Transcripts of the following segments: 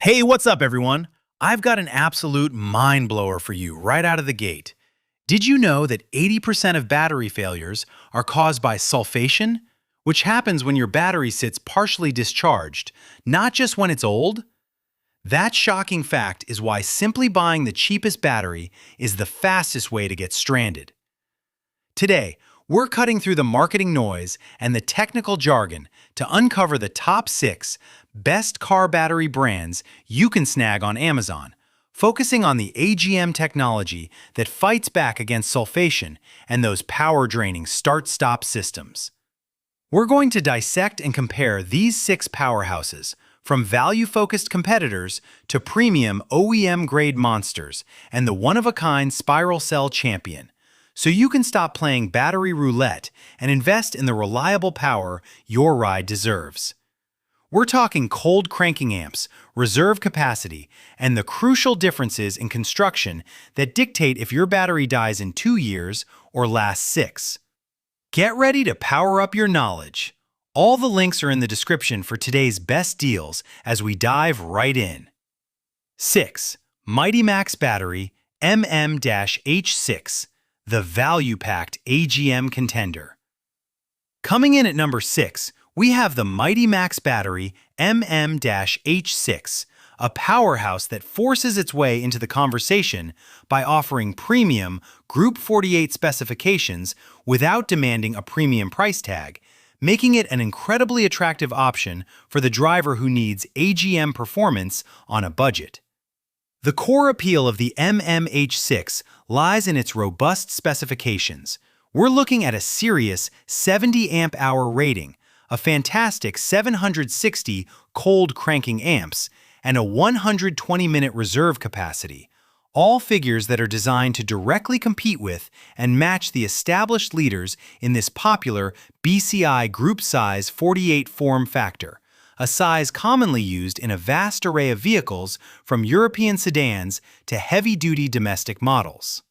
Hey, what's up, everyone? I've got an absolute mind blower for you right out of the gate. Did you know that 80% of battery failures are caused by sulfation, which happens when your battery sits partially discharged, not just when it's old? That shocking fact is why simply buying the cheapest battery is the fastest way to get stranded. Today, we're cutting through the marketing noise and the technical jargon to uncover the top 6 best car battery brands you can snag on Amazon, focusing on the AGM technology that fights back against sulfation and those power-draining start-stop systems. We're going to dissect and compare these 6 powerhouses, from value-focused competitors to premium OEM-grade monsters and the one-of-a-kind spiral cell champion, so you can stop playing battery roulette and invest in the reliable power your ride deserves. We're talking cold cranking amps, reserve capacity, and the crucial differences in construction that dictate if your battery dies in 2 years or lasts 6. Get ready to power up your knowledge. All the links are in the description for today's best deals as we dive right in. 6. Mighty Max Battery MM-H6, the value-packed AGM contender. Coming in at number 6, we have the Mighty Max Battery MM-H6, a powerhouse that forces its way into the conversation by offering premium Group 48 specifications without demanding a premium price tag, making it an incredibly attractive option for the driver who needs AGM performance on a budget. The core appeal of the MM-H6 lies in its robust specifications. We're looking at a serious 70 amp-hour rating, a fantastic 760 cold cranking amps, and a 120-minute reserve capacity, all figures that are designed to directly compete with and match the established leaders in this popular BCI Group size 48 form factor, a size commonly used in a vast array of vehicles from European sedans to heavy-duty domestic models.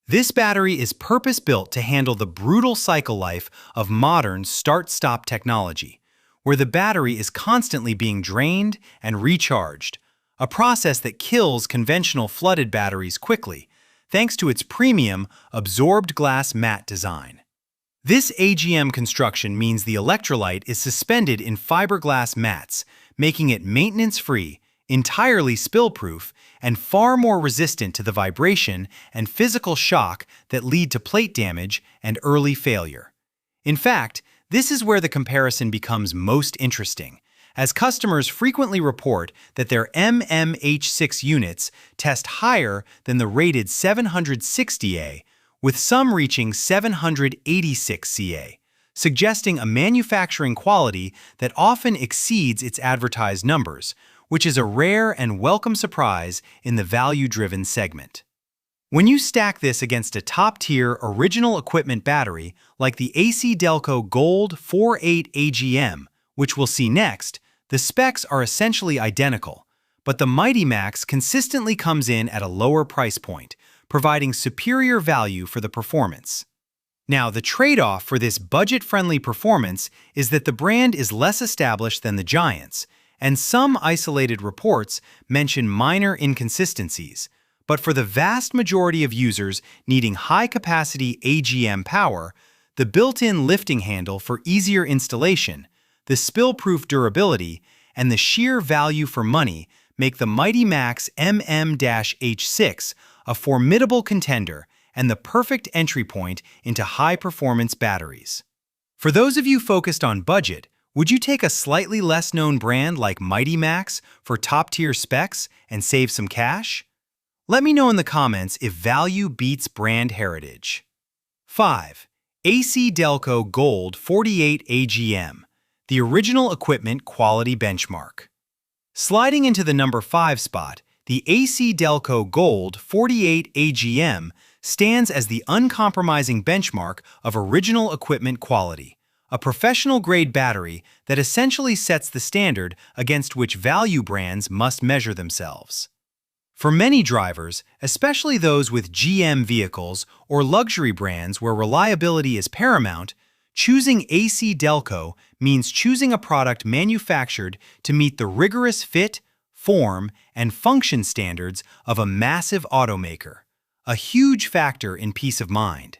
This battery is purpose-built to handle the brutal cycle life of modern start-stop technology, where the battery is constantly being drained and recharged, a process that kills conventional flooded batteries quickly, thanks to its premium absorbed glass matte design. This AGM construction means the electrolyte is suspended in fiberglass mats, making it maintenance-free, entirely spill-proof, and far more resistant to the vibration and physical shock that lead to plate damage and early failure. In fact, this is where the comparison becomes most interesting, as customers frequently report that their MM-H6 units test higher than the rated 760A, with some reaching 786 CA, suggesting a manufacturing quality that often exceeds its advertised numbers, which is a rare and welcome surprise in the value-driven segment. When you stack this against a top-tier original equipment battery like the ACDelco Gold 48 AGM, which we'll see next, the specs are essentially identical, but the Mighty Max consistently comes in at a lower price point, providing superior value for the performance. Now, the trade-off for this budget-friendly performance is that the brand is less established than the giants, and some isolated reports mention minor inconsistencies. But for the vast majority of users needing high-capacity AGM power, the built-in lifting handle for easier installation, the spill-proof durability, and the sheer value for money make the Mighty Max MM-H6 a formidable contender and the perfect entry point into high-performance batteries. For those of you focused on budget, would you take a slightly less-known brand like Mighty Max for top-tier specs and save some cash? Let me know in the comments if value beats brand heritage. 5. ACDelco Gold 48 AGM, the original equipment quality benchmark. Sliding into the number 5 spot, the ACDelco Gold 48 AGM stands as the uncompromising benchmark of original equipment quality, a professional-grade battery that essentially sets the standard against which value brands must measure themselves. For many drivers, especially those with GM vehicles or luxury brands where reliability is paramount, choosing ACDelco means choosing a product manufactured to meet the rigorous fit, form, and function standards of a massive automaker, a huge factor in peace of mind.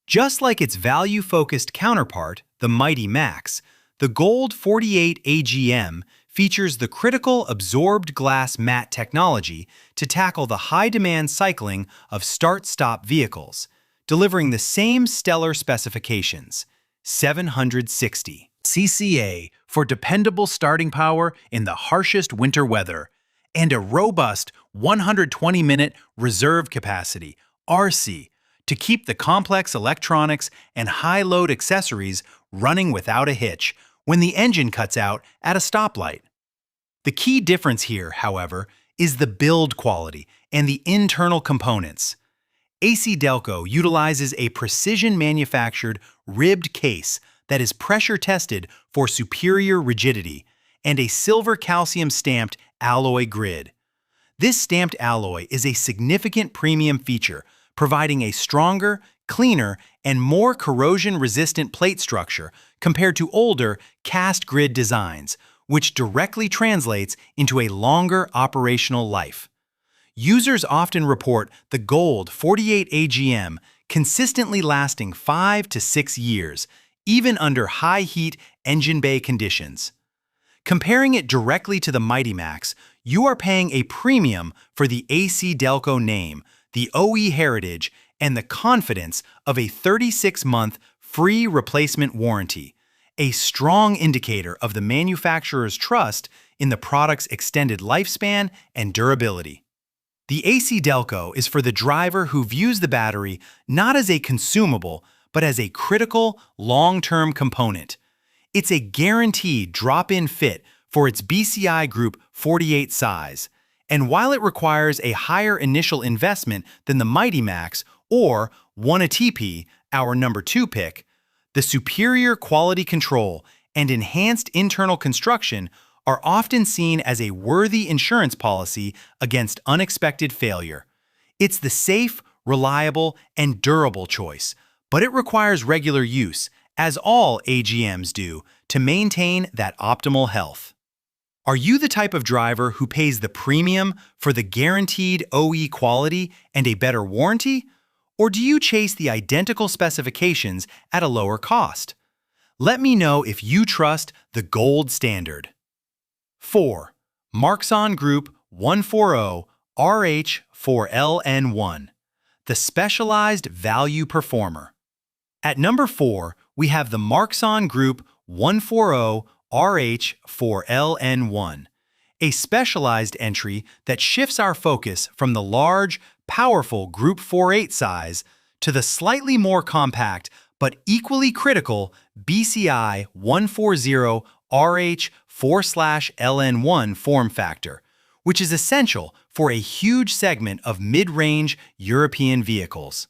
Just like its value-focused counterpart, the mighty Max, the Gold 48 AGM features the critical absorbed glass matte technology to tackle the high-demand cycling of start-stop vehicles, delivering the same stellar specifications, 760 CCA for dependable starting power in the harshest winter weather, and a robust 120-minute reserve capacity, RC, to keep the complex electronics and high-load accessories running without a hitch when the engine cuts out at a stoplight. The key difference here, however, is the build quality and the internal components. ACDelco utilizes a precision-manufactured ribbed case that is pressure-tested for superior rigidity and a silver calcium-stamped alloy grid. This stamped alloy is a significant premium feature, providing a stronger, cleaner, and more corrosion-resistant plate structure compared to older cast grid designs, which directly translates into a longer operational life. Users often report the Gold 48 AGM consistently lasting 5 to 6 years, even under high-heat engine bay conditions. Comparing it directly to the Mighty Max, you are paying a premium for the ACDelco name, the OE heritage, and the confidence of a 36-month free replacement warranty, a strong indicator of the manufacturer's trust in the product's extended lifespan and durability. The ACDelco is for the driver who views the battery not as a consumable, but as a critical, long-term component. It's a guaranteed drop-in fit for its BCI Group 48 size, and while it requires a higher initial investment than the Mighty Max or OPTIMA, our number 2 pick, the superior quality control and enhanced internal construction are often seen as a worthy insurance policy against unexpected failure. It's the safe, reliable, and durable choice, but it requires regular use, as all AGMs do, to maintain that optimal health. Are you the type of driver who pays the premium for the guaranteed OE quality and a better warranty? Or do you chase the identical specifications at a lower cost? Let me know if you trust the gold standard. 4. MARXON Group 140 RH4 LN1, the specialized value performer. At number 4, we have the MARXON Group 140 RH4 LN1, a specialized entry that shifts our focus from the large, powerful Group 48 size to the slightly more compact but equally critical BCI 140 RH4/LN1 form factor, which is essential for a huge segment of mid-range European vehicles.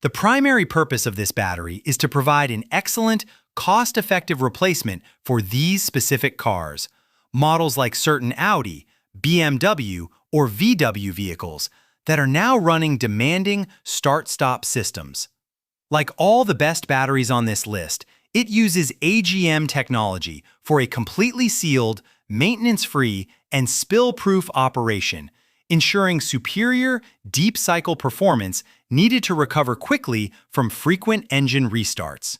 The primary purpose of this battery is to provide an excellent, cost-effective replacement for these specific cars, models like certain Audi, BMW, or VW vehicles that are now running demanding start-stop systems. Like all the best batteries on this list, it uses AGM technology for a completely sealed, maintenance-free, and spill-proof operation, ensuring superior, deep-cycle performance needed to recover quickly from frequent engine restarts.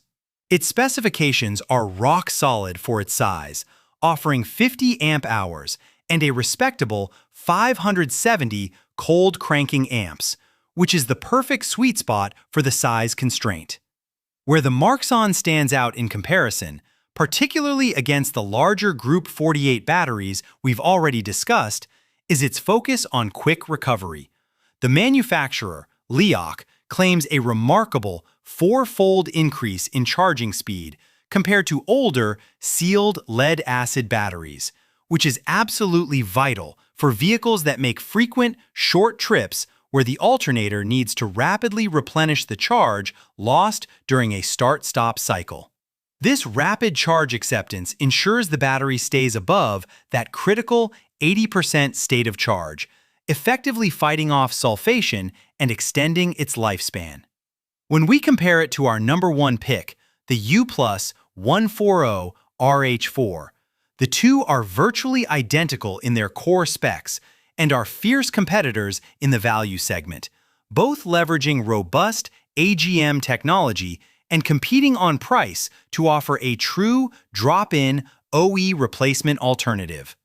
Its specifications are rock-solid for its size, offering 50 amp-hours and a respectable 570 cold cranking amps, which is the perfect sweet spot for the size constraint. Where the MARXON stands out in comparison, particularly against the larger Group 48 batteries we've already discussed, is its focus on quick recovery. The manufacturer, LIOC, claims a remarkable 4-fold increase in charging speed compared to older sealed lead-acid batteries, which is absolutely vital for vehicles that make frequent, short trips where the alternator needs to rapidly replenish the charge lost during a start-stop cycle. This rapid charge acceptance ensures the battery stays above that critical 80% state of charge, effectively fighting off sulfation and extending its lifespan. When we compare it to our number 1 pick, the UPLUS 140 RH4, The two are virtually identical in their core specs and are fierce competitors in the value segment, both leveraging robust AGM technology and competing on price to offer a true drop-in OE replacement alternative.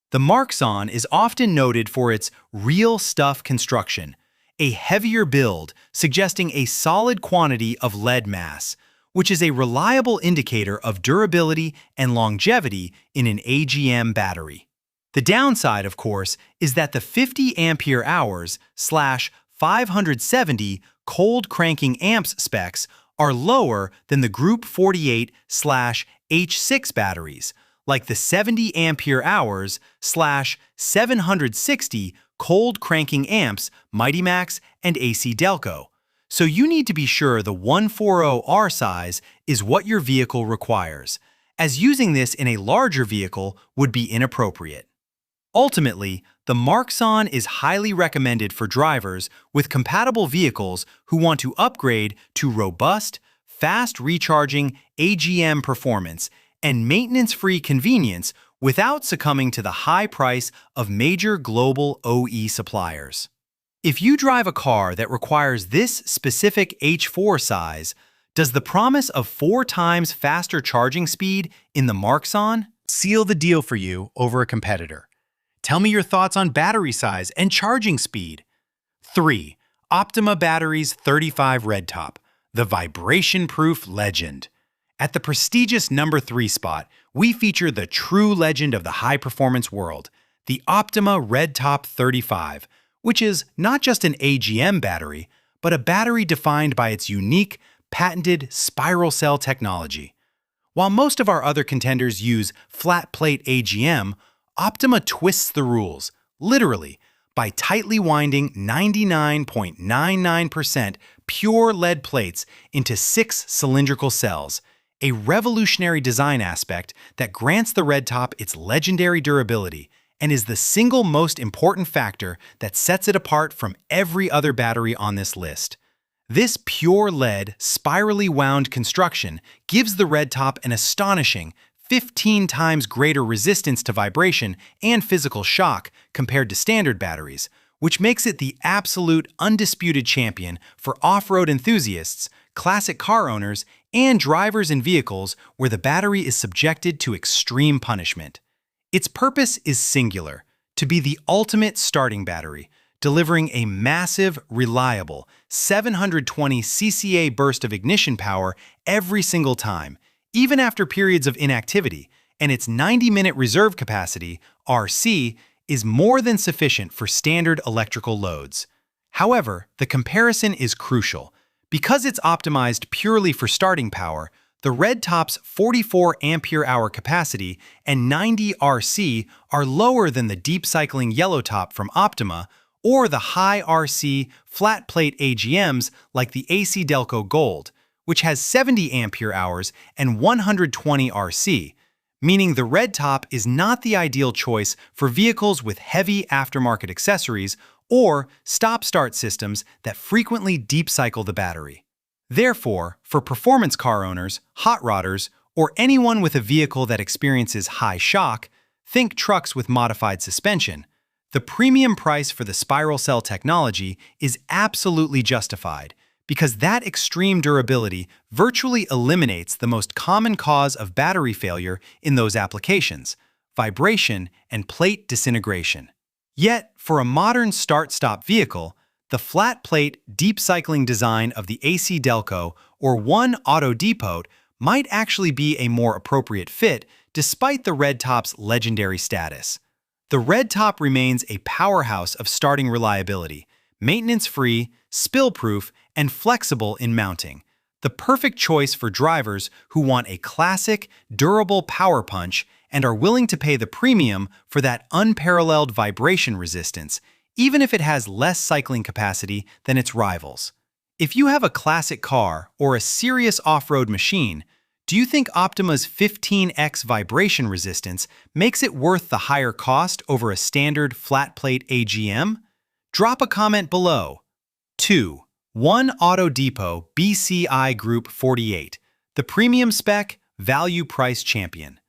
The MARXON is often noted for its real stuff construction, a heavier build suggesting a solid quantity of lead mass, which is a reliable indicator of durability and longevity in an AGM battery. The downside, of course, is that the 50 ampere-hours/570 cold cranking amps specs are lower than the Group 48/H6 batteries, like the 70 ampere-hours/760 cold cranking amps MIGHTYMAX and ACDelco. So you need to be sure the 140R size is what your vehicle requires, as using this in a larger vehicle would be inappropriate. Ultimately, the MARXON is highly recommended for drivers with compatible vehicles who want to upgrade to robust, fast recharging AGM performance and maintenance-free convenience without succumbing to the high price of major global OE suppliers. If you drive a car that requires this specific H4 size, does the promise of 4 times faster charging speed in the MARXON seal the deal for you over a competitor? Tell me your thoughts on battery size and charging speed. 3. OPTIMA Batteries 35 RedTop, the vibration-proof legend. At the prestigious number 3 spot, we feature the true legend of the high-performance world, the OPTIMA RedTop 35, which is not just an AGM battery, but a battery defined by its unique, patented spiral cell technology. While most of our other contenders use flat-plate AGM, OPTIMA twists the rules, literally, by tightly winding 99.99% pure lead plates into 6 cylindrical cells, a revolutionary design aspect that grants the RedTop its legendary durability and is the single most important factor that sets it apart from every other battery on this list. This pure lead, spirally wound construction gives the RedTop an astonishing 15 times greater resistance to vibration and physical shock compared to standard batteries, which makes it the absolute undisputed champion for off-road enthusiasts, classic car owners, and drivers in vehicles where the battery is subjected to extreme punishment. Its purpose is singular: to be the ultimate starting battery, delivering a massive, reliable 720 cca burst of ignition power every single time, even after periods of inactivity, and its 90-minute reserve capacity, RC, is more than sufficient for standard electrical loads. However, the comparison is crucial. Because it's optimized purely for starting power, the RedTop's 44 ampere-hour capacity and 90 RC are lower than the deep-cycling YellowTop from OPTIMA or the high RC flat-plate AGMs like the ACDelco Gold, which has 70 ampere-hours and 120 RC, meaning the RedTop is not the ideal choice for vehicles with heavy aftermarket accessories or stop-start systems that frequently deep-cycle the battery. Therefore, for performance car owners, hot rodders, or anyone with a vehicle that experiences high shock, think trucks with modified suspension, the premium price for the spiral cell technology is absolutely justified because that extreme durability virtually eliminates the most common cause of battery failure in those applications: vibration and plate disintegration. Yet, for a modern start-stop vehicle, the flat-plate, deep-cycling design of the ACDelco or One Auto Depot might actually be a more appropriate fit despite the RedTop's legendary status. The RedTop remains a powerhouse of starting reliability, maintenance-free, spill-proof, and flexible in mounting, the perfect choice for drivers who want a classic, durable power punch and are willing to pay the premium for that unparalleled vibration resistance, even if it has less cycling capacity than its rivals. If you have a classic car or a serious off-road machine, do you think OPTIMA's 15x vibration resistance makes it worth the higher cost over a standard flat-plate AGM? Drop a comment below. 2. One Auto Depot BCI Group 48, the premium spec, value price champion.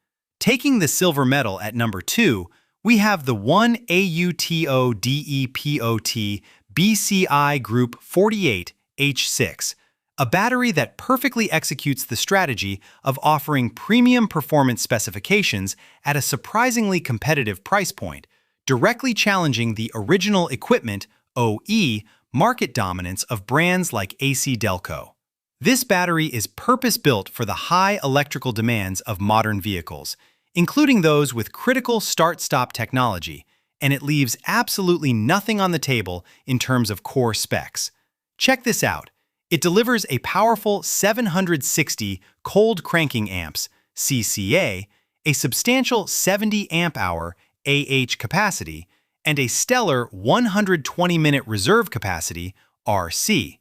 Taking the silver medal at number 2, we have the 1AUTO-DEPOT BCI Group 48H6, a battery that perfectly executes the strategy of offering premium performance specifications at a surprisingly competitive price point, directly challenging the original equipment OE market dominance of brands like ACDelco. This battery is purpose-built for the high electrical demands of modern vehicles, including those with critical start-stop technology, and it leaves absolutely nothing on the table in terms of core specs. Check this out. It delivers a powerful 760 cold cranking amps (CCA), a substantial 70 amp-hour capacity, and a stellar 120-minute reserve capacity (RC).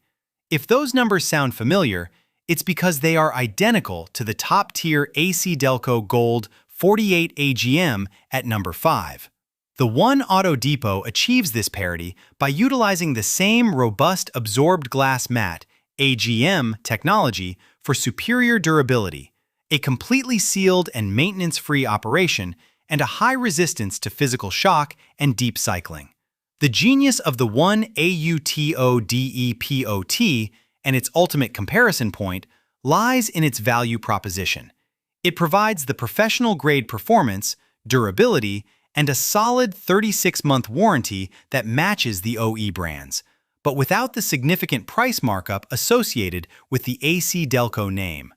If those numbers sound familiar, it's because they are identical to the top-tier ACDelco Gold 48 AGM at number 5. The One Auto Depot achieves this parity by utilizing the same robust absorbed glass mat AGM technology for superior durability, a completely sealed and maintenance-free operation, and a high resistance to physical shock and deep cycling. The genius of the 1AUTO-DEPOT and its ultimate comparison point lies in its value proposition. It provides the professional-grade performance, durability, and a solid 36-month warranty that matches the OE brands, but without the significant price markup associated with the ACDelco name.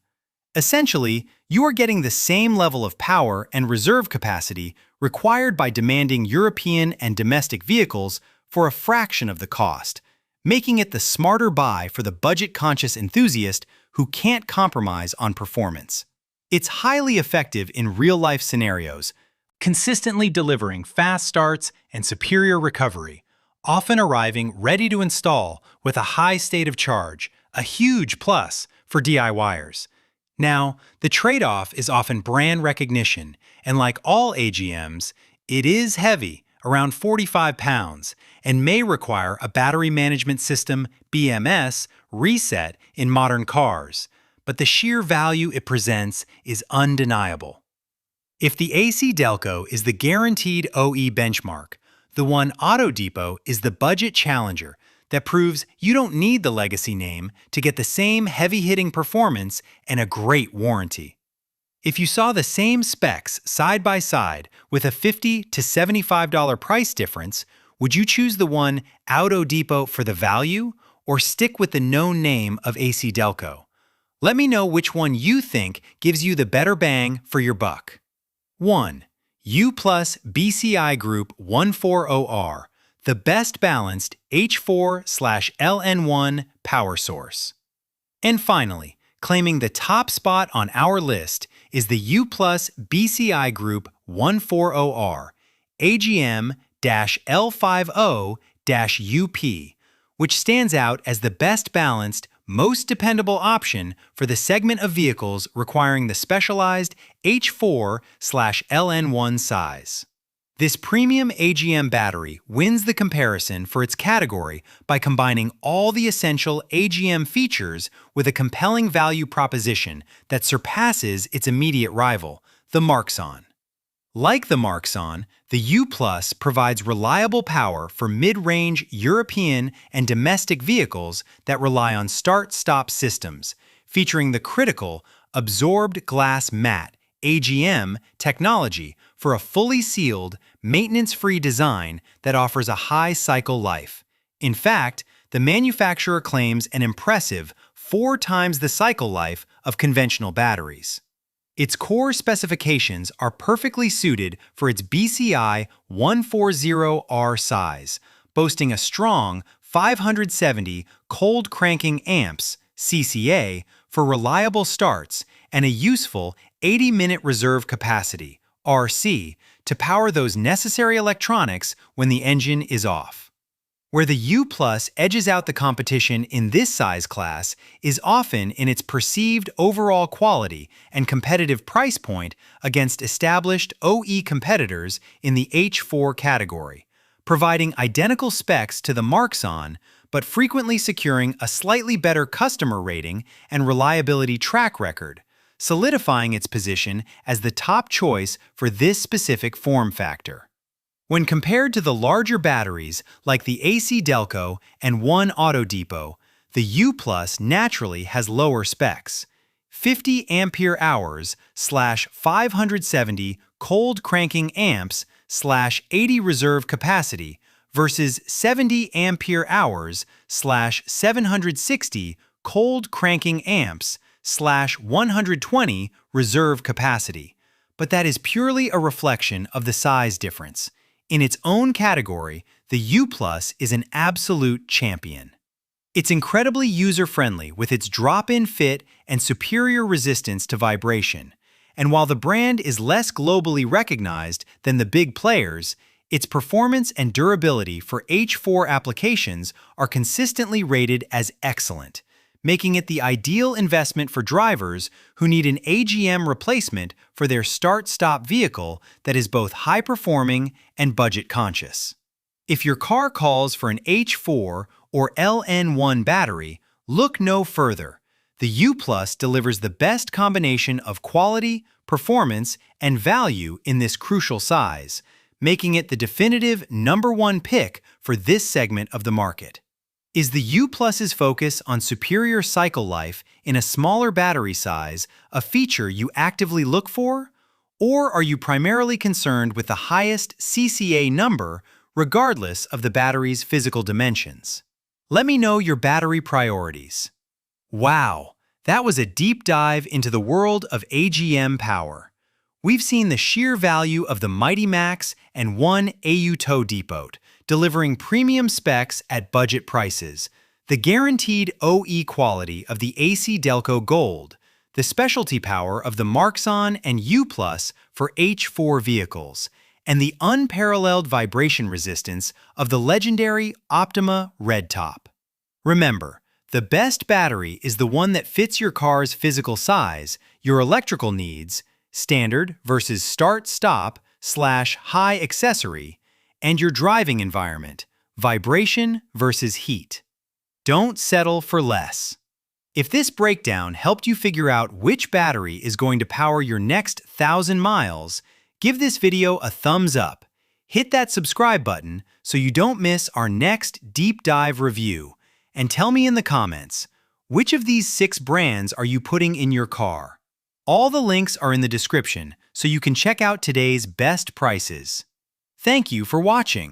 Essentially, you are getting the same level of power and reserve capacity required by demanding European and domestic vehicles for a fraction of the cost, making it the smarter buy for the budget-conscious enthusiast who can't compromise on performance. It's highly effective in real-life scenarios, consistently delivering fast starts and superior recovery, often arriving ready to install with a high state of charge, a huge plus for DIYers. Now, the trade-off is often brand recognition, and like all AGMs, it is heavy, around 45 pounds, and may require a battery management system (BMS) reset in modern cars, but the sheer value it presents is undeniable. If the ACDelco is the guaranteed OE benchmark, the One Auto Depot is the budget challenger that proves you don't need the legacy name to get the same heavy-hitting performance and a great warranty. If you saw the same specs side by side with a $50 to $75 price difference, would you choose the One Auto Depot for the value or stick with the known name of ACDelco? Let me know which one you think gives you the better bang for your buck. 1. UPLUS BCI Group 140R, the best balanced H4 LN1 power source. And finally, claiming the top spot on our list is the UPLUS BCI Group 140R AGM-L50-UP, which stands out as the best balanced, most dependable option for the segment of vehicles requiring the specialized H4 LN1 size. This premium AGM battery wins the comparison for its category by combining all the essential AGM features with a compelling value proposition that surpasses its immediate rival, the MARXON. Like the MARXON, the UPLUS provides reliable power for mid-range European and domestic vehicles that rely on start-stop systems, featuring the critical absorbed glass mat AGM technology for a fully sealed, maintenance-free design that offers a high cycle life. In fact, the manufacturer claims an impressive 4 times the cycle life of conventional batteries. Its core specifications are perfectly suited for its BCI 140R size, boasting a strong 570 cold cranking amps (CCA) for reliable starts and a useful 80-minute reserve capacity (RC) to power those necessary electronics when the engine is off. Where the UPLUS edges out the competition in this size class is often in its perceived overall quality and competitive price point against established OE competitors in the H4 category, providing identical specs to the MARXON, but frequently securing a slightly better customer rating and reliability track record, solidifying its position as the top choice for this specific form factor. When compared to the larger batteries like the ACDelco and One Auto Depot, the UPLUS naturally has lower specs. 50 ampere-hours/570 cold cranking amps/80 reserve capacity versus 70 ampere-hours/760 cold cranking amps/120 reserve capacity. But that is purely a reflection of the size difference. In its own category, the UPLUS is an absolute champion. It's incredibly user-friendly with its drop-in fit and superior resistance to vibration. And while the brand is less globally recognized than the big players, its performance and durability for H4 applications are consistently rated as excellent, making it the ideal investment for drivers who need an AGM replacement for their start-stop vehicle that is both high-performing and budget-conscious. If your car calls for an H4 or LN1 battery, look no further. The UPLUS delivers the best combination of quality, performance, and value in this crucial size, making it the definitive #1 pick for this segment of the market. Is the UPLUS's focus on superior cycle life in a smaller battery size a feature you actively look for? Or are you primarily concerned with the highest CCA number regardless of the battery's physical dimensions? Let me know your battery priorities. Wow, that was a deep dive into the world of AGM power. We've seen the sheer value of the Mighty Max and One Auto Depot, delivering premium specs at budget prices, the guaranteed OE quality of the ACDelco Gold, the specialty power of the MARXON and UPLUS for H4 vehicles, and the unparalleled vibration resistance of the legendary OPTIMA RedTop. Remember, the best battery is the one that fits your car's physical size, your electrical needs, standard versus start-stop/high accessory, and your driving environment, vibration versus heat. Don't settle for less. If this breakdown helped you figure out which battery is going to power your next 1,000 miles, give this video a thumbs up. Hit that subscribe button so you don't miss our next deep dive review. And tell me in the comments, which of these 6 brands are you putting in your car? All the links are in the description so you can check out today's best prices. Thank you for watching.